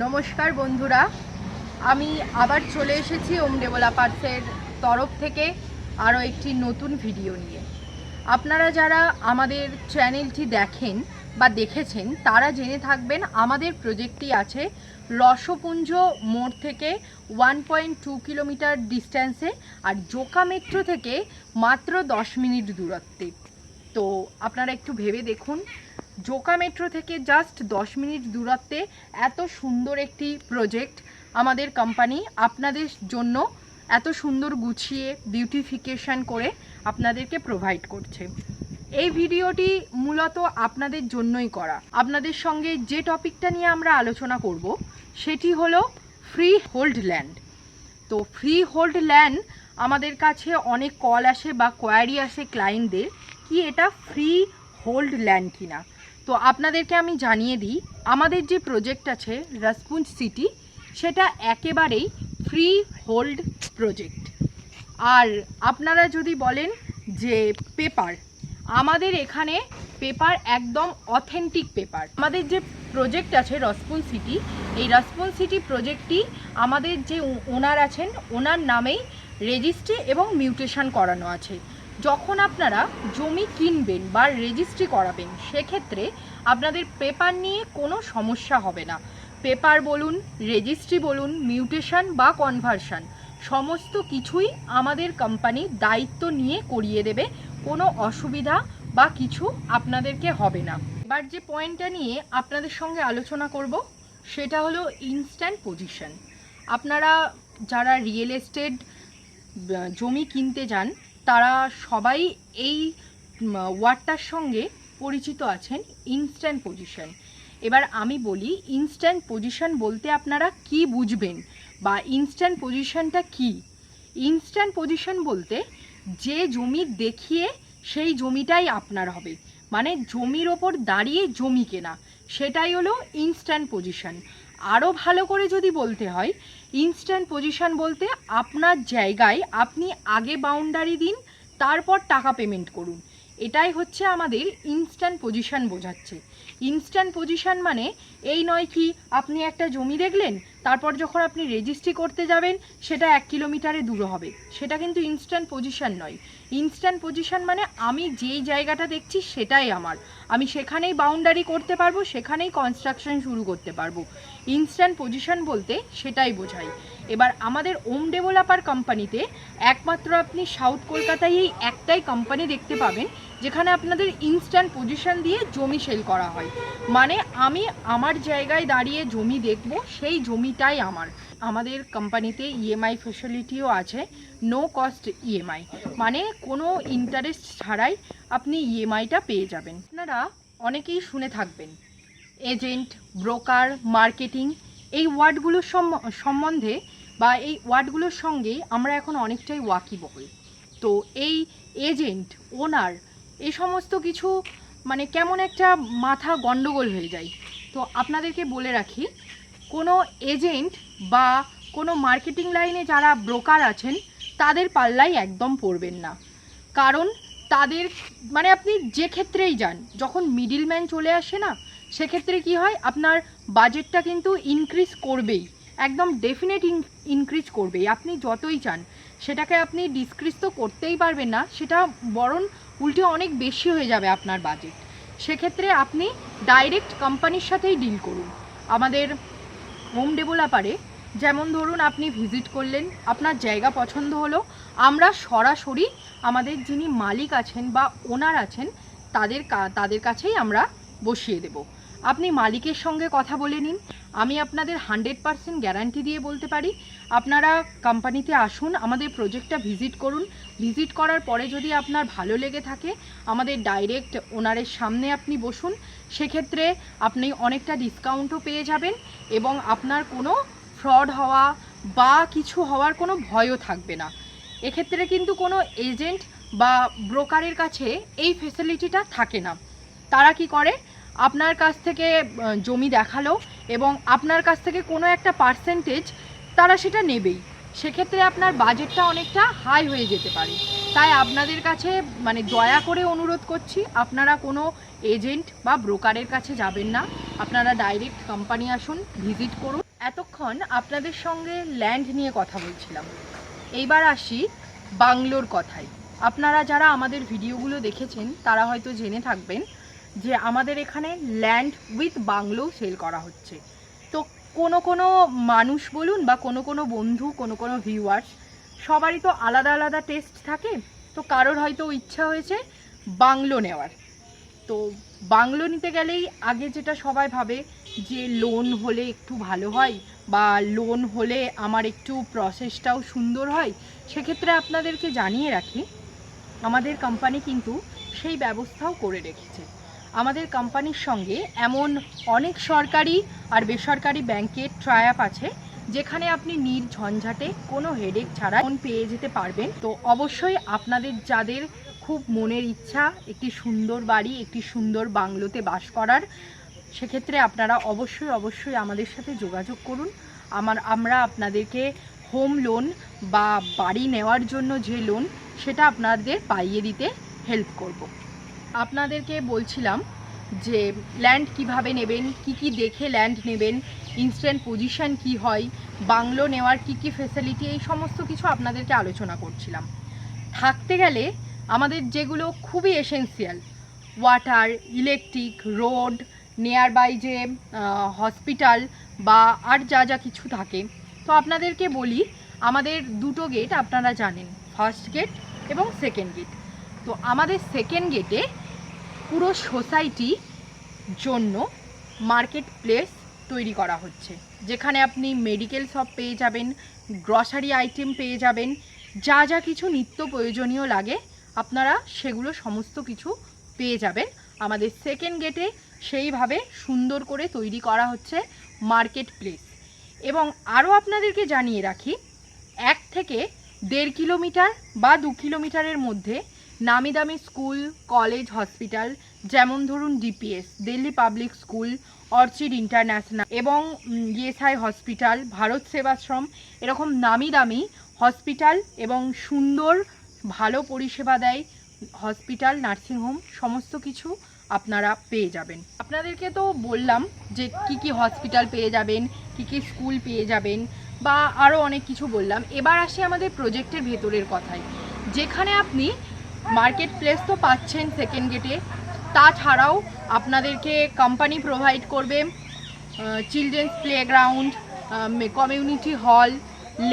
নমস্কার বন্ধুরা, আমি আবার চলে এসেছি ওম ডেভেলপার্সের তরফ থেকে আরও একটি নতুন ভিডিও নিয়ে। আপনারা যারা আমাদের চ্যানেলটি দেখেন বা দেখেছেন তারা জেনে থাকবেন আমাদের প্রজেক্টটি আছে রসপুঞ্জ মোড় থেকে 1.2 কিলোমিটার ডিস্ট্যান্সে আর জোকা মেট্রো থেকে মাত্র 10 মিনিট দূরত্বে। তো আপনারা একটু ভেবে দেখুন, জোকা মেট্রো থেকে জাস্ট 10 মিনিট দূরত্বে এত সুন্দর একটি প্রজেক্ট আমাদের কোম্পানি আপনাদের জন্য এত সুন্দর গুছিয়ে বিউটিফিকেশন করে আপনাদেরকে প্রোভাইড করছে। এই ভিডিওটি মূলত আপনাদের জন্যই করা। আপনাদের সঙ্গে যে টপিকটা নিয়ে আমরা আলোচনা করব সেটি হলো ফ্রি হোল্ড ল্যান্ড। তো ফ্রি হোল্ড ল্যান্ড আমাদের কাছে অনেক কল আসে বা কোয়ারি আসে ক্লায়েন্টদের, কি এটা ফ্রি হোল্ড ল্যান্ড কিনা। তো আপনাদেরকে আমি জানিয়ে দিই, আমাদের যে প্রজেক্ট আছে রসপুঞ্জ সিটি, সেটা একেবারেই ফ্রি হোল্ড প্রজেক্ট। আর আপনারা যদি বলেন যে পেপার, আমাদের এখানে পেপার একদম অথেন্টিক পেপার। আমাদের যে প্রজেক্ট আছে রসপুঞ্জ সিটি, এই রসপুঞ্জ সিটি প্রজেক্টটি আমাদের যে ওনার আছেন ওনার নামেই রেজিস্ট্রি এবং মিউটেশন করানো আছে। যখন আপনারা জমি কিনবেন বা রেজিস্ট্রি করাবেন সেক্ষেত্রে আপনাদের পেপার নিয়ে কোনো সমস্যা হবে না। পেপার বলুন, রেজিস্ট্রি বলুন, মিউটেশন বা কনভার্সন সমস্ত কিছুই আমাদের কোম্পানি দায়িত্ব নিয়ে করিয়ে দেবে, কোনো অসুবিধা বা কিছু আপনাদেরকে হবে না। এবার যে পয়েন্টটা নিয়ে আপনাদের সঙ্গে আলোচনা করব সেটা হলো ইনস্ট্যান্ট পজিশন। আপনারা যারা রিয়েল এস্টেট জমি কিনতে যান তারা সবাই এই ওয়ার্ডটার সঙ্গে পরিচিত আছেন, ইনস্ট্যান্ট পজিশন। এবার আমি বলি ইনস্ট্যান্ট পজিশন বলতে আপনারা কি বুঝবেন বা ইনস্ট্যান্ট পজিশনটা কি। ইনস্ট্যান্ট পজিশন বলতে যে জমি দেখিয়ে সেই জমিটাই আপনার হবে, মানে জমির ওপর দাঁড়িয়ে জমি কেনা, সেটাই হলো ইনস্ট্যান্ট পজিশন। আরও ভালো করে যদি বলতে হয়, ইনস্ট্যান্ট পজিশন বলতে আপনার জায়গায় আপনি আগে বাউন্ডারি দিন, তারপর টাকা পেমেন্ট করুন, এটাই হচ্ছে আমাদের ইনস্ট্যান্ট পজিশন বোঝাচ্ছে। ইনস্ট্যান্ট পজিশন মানে এই নয় কি আপনি একটা জমি দেখলেন, তারপর যখন আপনি রেজিস্ট্রি করতে যাবেন সেটা 1 কিলোমিটারে দূর হবে, সেটা কিন্তু ইনস্ট্যান্ট পজিশন নয়। ইনস্ট্যান্ট পজিশন মানে আমি যেই জায়গাটা দেখছি সেটাই আমার, আমি সেখানেই বাউন্ডারি করতে পারবো, সেখানেই কনস্ট্রাকশন শুরু করতে পারবো। ইনস্ট্যান্ট পজিশন বলতে সেটাই বোঝায়। এবার আমাদের ওম ডেভেলপার কোম্পানিতে একমাত্র আপনি সাউথ কলকাতায় এই একটাই কোম্পানি দেখতে পাবেন যেখানে আপনাদের ইনস্ট্যান্ট পজিশন দিয়ে জমি সেল করা হয়। মানে আমি আমার জায়গায় দাঁড়িয়ে জমি দেখব, সেই জমিটাই আমার। আমাদের কোম্পানিতে ইএমআই ফ্যাসিলিটিও আছে, নো কস্ট ইএমআই, মানে কোনো ইন্টারেস্ট ছাড়াই আপনি ইএমআইটা পেয়ে যাবেন। আপনারা অনেকেই শুনে থাকবেন এজেন্ট, ব্রোকার, মার্কেটিং, এই ওয়ার্ডগুলোর সম্বন্ধে বা এই ওয়ার্ডগুলোর সঙ্গেই আমরা এখন অনেকটাই ওয়াকিবহল। তো এই এজেন্ট, ওনার, এই সমস্ত কিছু মানে কেমন একটা মাথা গন্ডগোল হয়ে যায়। তো আপনাদেরকে বলে রাখি, কোনো এজেন্ট বা কোনো মার্কেটিং লাইনে যারা ব্রোকার আছেন তাদের পাল্লাই একদম পড়বেন না। কারণ তাদের মানে আপনি যে ক্ষেত্রেই যান, যখন মিডিলম্যান চলে আসে না, সেক্ষেত্রে কি হয়, আপনার বাজেটটা কিন্তু ইনক্রিজ করবেই, একদম ডেফিনেট ইনক্রিজ করবেই। আপনি যতই চান সেটাকে আপনি ডিসক্রিজ তো করতেই পারবেন না, সেটা বরং উল্টে অনেক বেশি হয়ে যাবে আপনার বাজেট। সেক্ষেত্রে আপনি ডাইরেক্ট কোম্পানির সাথেই ডিল করুন। আমাদের হোম ডেভেলপারে যেমন ধরুন আপনি ভিজিট করলেন, আপনার জায়গা পছন্দ হলো, আমরা সরাসরি আমাদের যিনি মালিক আছেন বা ওনার আছেন তাদের কাছেই আমরা বসিয়ে দেব। আপনি মালিকের সঙ্গে কথা বলে নিন। আমি আপনাদের 100% গ্যারান্টি দিয়ে বলতে পারি, আপনারা কোম্পানিতে আসুন, আমাদের প্রজেক্টটা ভিজিট করুন। ভিজিট করার পরে যদি আপনার ভালো লেগে থাকে, আমাদের ডাইরেক্ট ওনারের সামনে আপনি বসুন, সেক্ষেত্রে আপনি অনেকটা ডিসকাউন্টও পেয়ে যাবেন এবং আপনার কোনো ফ্রড হওয়া বা কিছু হওয়ার কোনো ভয়ও থাকবে না। এক্ষেত্রে কিন্তু কোনো এজেন্ট বা ব্রোকারের কাছে এই ফেসিলিটিটা থাকে না। তারা কি করে, আপনার কাছ থেকে জমি দেখালো এবং আপনার কাছ থেকে কোনো একটা পার্সেন্টেজ তারা সেটা নেবেই, সেক্ষেত্রে আপনার বাজেটটা অনেকটা হাই হয়ে যেতে পারে। তাই আপনাদের কাছে মানে দয়া করে অনুরোধ করছি, আপনারা কোনো এজেন্ট বা ব্রোকারের কাছে যাবেন না, আপনারা ডাইরেক্ট কোম্পানি আসুন, ভিজিট করুন। এতক্ষণ আপনাদের সঙ্গে ল্যান্ড নিয়ে কথা বলছিলাম, এইবার আসি বাংলোর কথায়। আপনারা যারা আমাদের ভিডিওগুলো দেখেছেন তারা হয়তো জেনে থাকবেন যে আমাদের এখানে ল্যান্ড উইথ বাংলো সেল করা হচ্ছে। তো কোনো মানুষ বলুন বা কোনো বন্ধু, কোনো ভিউয়ার্স, সবারই তো আলাদা আলাদা টেস্ট থাকে। তো কারোর হয়তো ইচ্ছা হয়েছে বাংলো নেওয়ার। তো বাংলো নিতে গেলেই আগে যেটা সবাই ভাবে যে লোন হলে একটু ভালো হয়, বা লোন হলে আমার একটু প্রসেসটাও সুন্দর হয়। সেক্ষেত্রে আপনাদেরকে জানিয়ে রাখি, আমাদের কোম্পানি কিন্তু সেই ব্যবস্থাও করে রেখেছে। আমাদের কোম্পানির সঙ্গে এমন অনেক সরকারি আর বেসরকারি ব্যাংকের ট্রাই আপ আছে, যেখানে আপনি নির্ঝঞ্ঝাটে কোনো হেডেক ছাড়া লোন পেয়ে যেতে পারবেন। তো অবশ্যই আপনাদের যাদের খুব মনের ইচ্ছা একটি সুন্দর বাড়ি, একটি সুন্দর বাংলোতে বাস করার, সেক্ষেত্রে আপনারা অবশ্যই আমাদের সাথে যোগাযোগ করুন। আমরা আপনাদেরকে হোম লোন বা বাড়ি নেওয়ার জন্য যে লোন, সেটা আপনাদের পাইয়ে দিতে হেল্প করব। আপনাদেরকে বলছিলাম যে ল্যান্ড কিভাবে নেবেন, কি দেখে ল্যান্ড নেবেন, ইনস্ট্যান্ট পজিশন কি হয়, বাংলো নেওয়ার কি ফেসিলিটি, এই সমস্ত কিছু আপনাদেরকে আলোচনা করছিলাম। থাকতে গেলে আমাদের যেগুলো খুবই essential, water, electric, road, nearby যে হসপিটাল বা আর যা কিছু থাকে। তো আপনাদেরকে বলি, আমাদের দুটো গেট আপনারা জানেন, ফার্স্ট গেট এবং সেকেন্ড গেট। তো আমাদের সেকেন্ড গেটে পুরো সোসাইটি জন্য মার্কেট প্লেস তৈরি করা হচ্ছে, যেখানে আপনি মেডিকেল শপ পেয়ে যাবেন, গ্রসারি আইটেম পেয়ে যাবেন, যা কিছু নিত্য প্রয়োজনীয় লাগে আপনারা সেগুলো সমস্ত কিছু পেয়ে যাবেন আমাদের সেকেন্ড গেটে। সেইভাবে সুন্দর করে তৈরি করা হচ্ছে মার্কেট প্লেস। এবং আরও আপনাদেরকে জানিয়ে রাখি, 1 থেকে 1.5 কিলোমিটার বা 2 কিলোমিটারের মধ্যে নামি দামি স্কুল, কলেজ, হসপিটাল, যেমন ধরুন DPS, Delhi public school, Orchid international এবং ইএসআই হসপিটাল, ভারত সেবাশ্রম, এরকম নামি দামি হসপিটাল এবং সুন্দর ভালো পরিষেবা দেয় হসপিটাল, নার্সিংহোম, সমস্ত কিছু আপনারা পেয়ে যাবেন। আপনাদেরকে তো বললাম যে কি হসপিটাল পেয়ে যাবেন, কি স্কুল পেয়ে যাবেন, বা আরও অনেক কিছু বললাম। এবার আসি আমাদের প্রজেক্টের ভেতরের কথায়, যেখানে আপনি মার্কেট প্লেস তো পাচ্ছেন সেকেন্ড গেটে, তাছাড়াও আপনাদেরকে কোম্পানি প্রোভাইড করবে children's playground, community hall,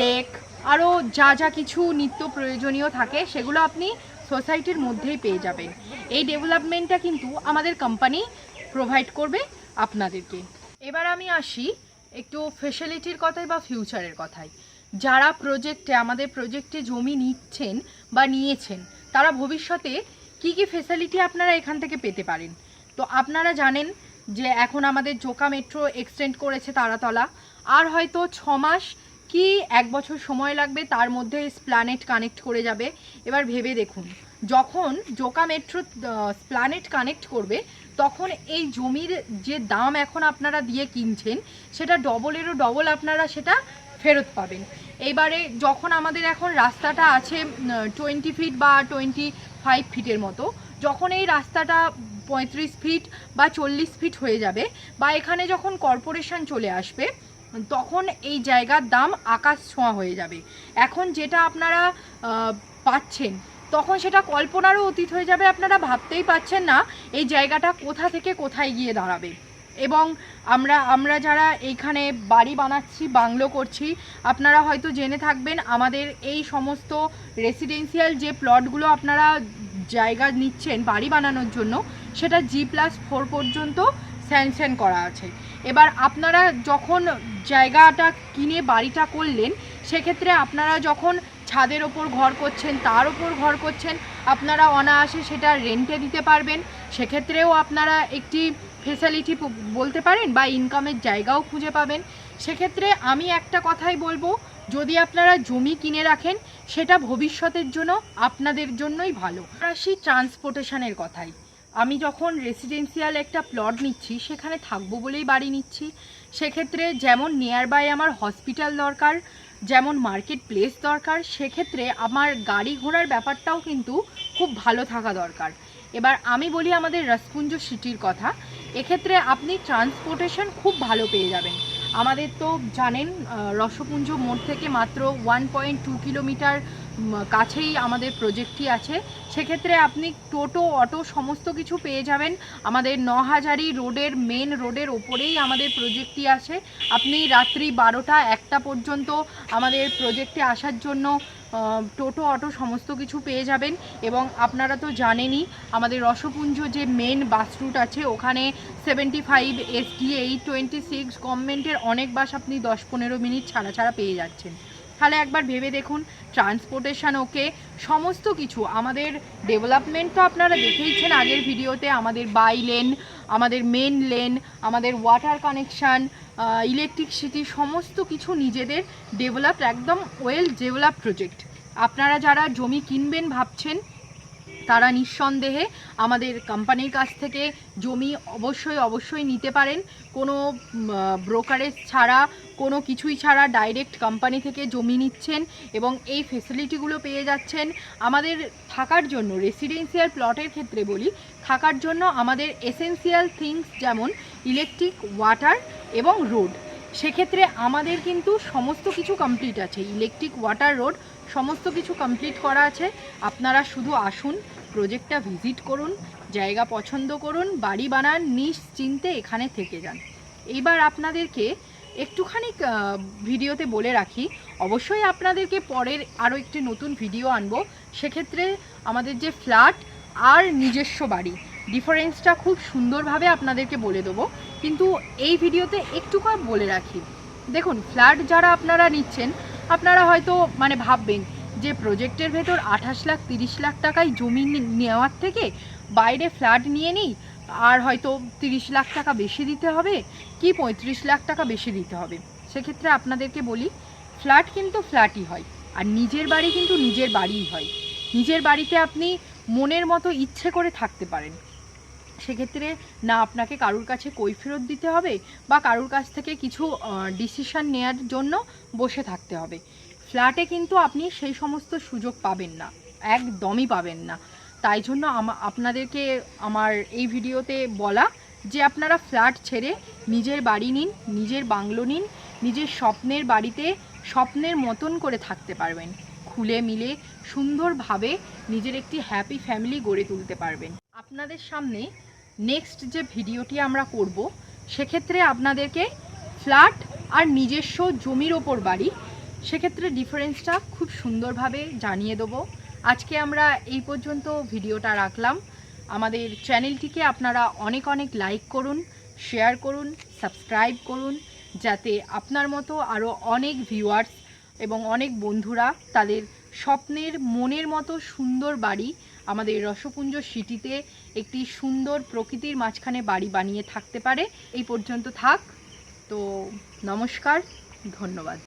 lake, আরও যা কিছু নিত্য প্রয়োজনীয় থাকে সেগুলো আপনি সোসাইটির মধ্যেই পেয়ে যাবেন। এই ডেভেলপমেন্টটা কিন্তু আমাদের কোম্পানি প্রোভাইড করবে আপনাদেরকে। এবার আমি আসি একটু ফেসিলিটির কথায় বা ফিউচারের কথায়। যারা আমাদের প্রজেক্টে জমি নিচ্ছেন বা নিয়েছেন, তারা ভবিষ্যতে কি ফেসিলিটি আপনারা এখান থেকে পেতে পারেন। তো আপনারা জানেন যে এখন আমাদের জোকা মেট্রো এক্সটেন্ড করেছে তারাতলা, আর হয়তো 6 মাস কি 1 বছর সময় লাগবে, তার মধ্যে স্প্ল্যানেট কানেক্ট করে যাবে। এবার ভেবে দেখুন, যখন জোকা মেট্রো স্প্ল্যানেট কানেক্ট করবে, তখন এই জমির যে দাম এখন আপনারা দিয়ে কিনছেন, সেটা ডবলেরও ডবল আপনারা সেটা ফেরত পাবেন। এইবারে যখন আমাদের এখন রাস্তাটা আছে 20 ফিট বা 25 ফিটের মতো, যখন এই রাস্তাটা 35 ফিট বা 40 ফিট হয়ে যাবে, বা এখানে যখন কর্পোরেশন চলে আসবে, তখন এই জায়গার দাম আকাশ ছোঁয়া হয়ে যাবে। এখন যেটা আপনারা পাচ্ছেন, তখন সেটা কল্পনারও অতীত হয়ে যাবে। আপনারা ভাবতেই পাচ্ছেন না এই জায়গাটা কোথা থেকে কোথায় গিয়ে দাঁড়াবে। এবং আমরা যারা এইখানে বাড়ি বানাচ্ছি, বাংলো করছি, আপনারা হয়তো জেনে থাকবেন আমাদের এই সমস্ত রেসিডেন্সিয়াল যে প্লটগুলো আপনারা জায়গা নিচ্ছেন বাড়ি বানানোর জন্য, সেটা G+4 পর্যন্ত স্যাংশন করা আছে। এবার আপনারা যখন জায়গাটা কিনে বাড়িটা করলেন, সেক্ষেত্রে আপনারা যখন ছাদের ওপর ঘর করছেন, তার ওপর ঘর করছেন, আপনারা অনায়াসে সেটা রেন্টে দিতে পারবেন। সেক্ষেত্রেও আপনারা একটি ফেসিলিটি বলতে পারেন বা ইনকামের জায়গাও খুঁজে পাবেন। সেক্ষেত্রে আমি একটা কথাই বলবো, যদি আপনারা জমি কিনে রাখেন, সেটা ভবিষ্যতের জন্য আপনাদের জন্যই ভালো। আসি ট্রান্সপোর্টেশনের কথাই। আমি যখন রেসিডেন্সিয়াল একটা প্লট নিচ্ছি, সেখানে থাকবো বলেই বাড়ি নিচ্ছি। সেক্ষেত্রে যেমন নিয়ার বাই আমার হসপিটাল দরকার, যেমন মার্কেট প্লেস দরকার, সেক্ষেত্রে আমার গাড়ি ঘোড়ার ব্যাপারটাও কিন্তু খুব ভালো থাকা দরকার। এবার আমি বলি আমাদের রাসপুঞ্জ সিটির কথা। এক্ষেত্রে আপনি ট্রান্সপোর্টেশন খুব ভালো পেয়ে যাবেন। আমাদের তো জানেন রসপুঞ্জ মোড় থেকে মাত্র 1.2 কিলোমিটার কাছেই আমাদের প্রজেক্টটি আছে। সেক্ষেত্রে আপনি টোটো অটো সমস্ত কিছু পেয়ে যাবেন। আমাদের নহাজারি রোডের মেন রোডের ওপরেই আমাদের প্রজেক্টটি আছে। আপনি রাত্রি 12টা 1টা পর্যন্ত আমাদের প্রজেক্টে আসার জন্য টোটো অটো সমস্ত কিছু পেয়ে যাবেন। এবং আপনারা তো জানেনই আমাদের রসপুঞ্জ যে মেন বাস রুট আছে ওখানে 75 SD 826 গভর্নমেন্টের অনেক বাস আপনি 10-15 মিনিট ছাড়া পেয়ে যাচ্ছেন। তাহলে একবার ভেবে দেখুন, ট্রান্সপোর্টেশন ওকে, সমস্ত কিছু আমাদের ডেভেলপমেন্ট তো আপনারা দেখেইছেন আগের ভিডিওতে। আমাদের বাই লেন, আমাদের মেন লেন, আমাদের ওয়াটার কানেকশান, ইলেকট্রিসিটি সমস্ত কিছু নিজেদের ডেভেলপড, একদম ওয়েল ডেভেলপ প্রজেক্ট। আপনারা যারা জমি কিনবেন ভাবছেন তারা নিঃসন্দেহে আমাদের কোম্পানির কাছ থেকে জমি অবশ্যই নিতে পারেন। কোনো ব্রোকারেজ ছাড়া, কোনো কিছুই ছাড়া ডাইরেক্ট কোম্পানি থেকে জমি নিচ্ছেন এবং এই ফেসিলিটিগুলো পেয়ে যাচ্ছেন। আমাদের থাকার জন্য রেসিডেন্সিয়াল প্লটের ক্ষেত্রে বলি, থাকার জন্য আমাদের এসেন্সিয়াল থিংস যেমন ইলেকট্রিক, ওয়াটার এবং রোড, সেক্ষেত্রে আমাদের কিন্তু সমস্ত কিছু কমপ্লিট আছে। ইলেকট্রিক, ওয়াটার, রোড সমস্ত কিছু কমপ্লিট করা আছে। আপনারা শুধু আসুন, প্রজেক্টটা ভিজিট করুন, জায়গা পছন্দ করুন, বাড়ি বানান, নিশ্চিন্তে এখানে থেকে যান। এইবার আপনাদেরকে একটুখানি ভিডিওতে বলে রাখি, অবশ্যই আপনাদেরকে পরের আরও একটি নতুন ভিডিও আনবো। সেক্ষেত্রে আমাদের যে ফ্ল্যাট আর নিজস্ব বাড়ি ডিফারেন্সটা খুব সুন্দরভাবে আপনাদেরকে বলে দেবো, কিন্তু এই ভিডিওতে একটু করে বলে রাখি। দেখুন, ফ্ল্যাট যারা আপনারা নিচ্ছেন, আপনারা হয়তো ভাববেন যে প্রজেক্টের ভেতর 28 লাখ 30 লাখ টাকায় জমি নেওয়ার থেকে বাইরে ফ্ল্যাট নিয়ে নিই, আর হয়তো 30 লাখ টাকা বেশি দিতে হবে কি 35 লাখ টাকা বেশি দিতে হবে। সেক্ষেত্রে আপনাদেরকে বলি, ফ্ল্যাট কিন্তু ফ্ল্যাটই হয়, আর নিজের বাড়ি কিন্তু নিজের বাড়িই হয়। নিজের বাড়িতে আপনি মনের মতো ইচ্ছে করে থাকতে পারেন। সেক্ষেত্রে না আপনাকে কারুর কাছে কৈফিয়ত দিতে হবে বা কারুর কাছ থেকে কিছু ডিসিশন নেওয়ার জন্য বসে থাকতে হবে। ফ্ল্যাটে কিন্তু আপনি সেই সমস্ত সুযোগ পাবেন না, একদমই পাবেন না। তাই জন্য আপনাদেরকে আমার এই ভিডিওতে বলা যে আপনারা ফ্ল্যাট ছেড়ে নিজের বাড়ি নিন, নিজের বাংলো নিন, নিজের স্বপ্নের বাড়িতে স্বপ্নের মতন করে থাকতে পারবেন। খুলে মিলে সুন্দরভাবে নিজের একটি হ্যাপি ফ্যামিলি গড়ে তুলতে পারবেন। আপনাদের সামনে নেক্সট যে ভিডিওটি আমরা করব, সেক্ষেত্রে আপনাদেরকে ফ্ল্যাট আর নিজস্ব জমির ওপর বাড়ি, সেক্ষেত্রে ডিফারেন্সটা খুব সুন্দরভাবে জানিয়ে দেবো। আজকে আমরা এই পর্যন্ত ভিডিওটা রাখলাম। আমাদের চ্যানেলটিকে আপনারা অনেক লাইক করুন, শেয়ার করুন, সাবস্ক্রাইব করুন, যাতে আপনার মতো আরও অনেক ভিউয়ার্স এবং অনেক বন্ধুরা তাদের স্বপ্নের মনের মতো সুন্দর বাড়ি আমাদের রসপুঞ্জ সিটিতে একটি সুন্দর প্রকৃতির মাঝখানে বাড়ি বানিয়ে থাকতে পারে। এই পর্যন্ত থাক। তো নমস্কার, ধন্যবাদ।